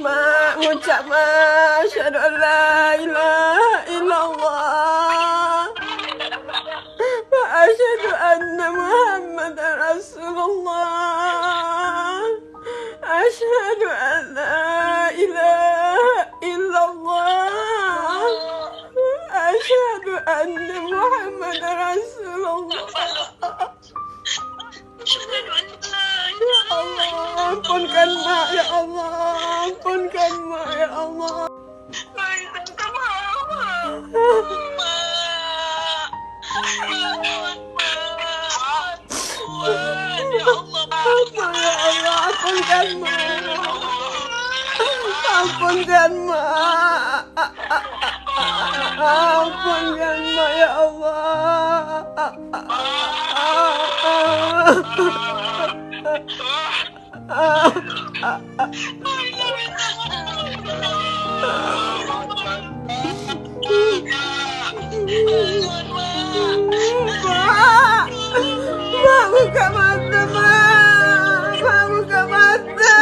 Mengucap asyhadu an la ilaha illallah wa asyhadu anna Muhammadar Rasulullah. Asyhadu an la ilaha illallah asyhadu anna Muhammadar Rasulullah. Ya Allah, ampunkan mak, ya Allah, ampunkan mak, ya Allah. Ya Allah, ampunkan mak, ampunkan mak, ampunkan mak, ya Allah. Mak, buka mata, mak, buka mata.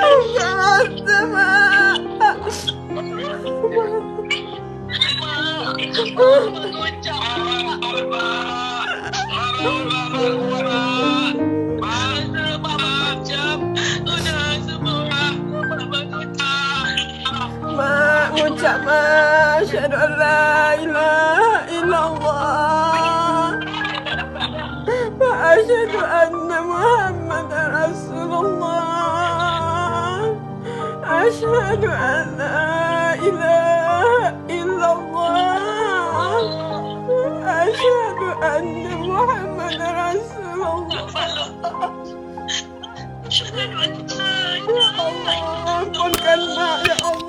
Buka mata, mak. Mengucap asyhadu an la ilaha illallah wa asyhadu anna Muhammadar Rasulullah. Asyhadu an la ilaha illallah asyhadu anna Muhammadar Rasulullah. Ya Allah, ampunkan mak, ya Allah.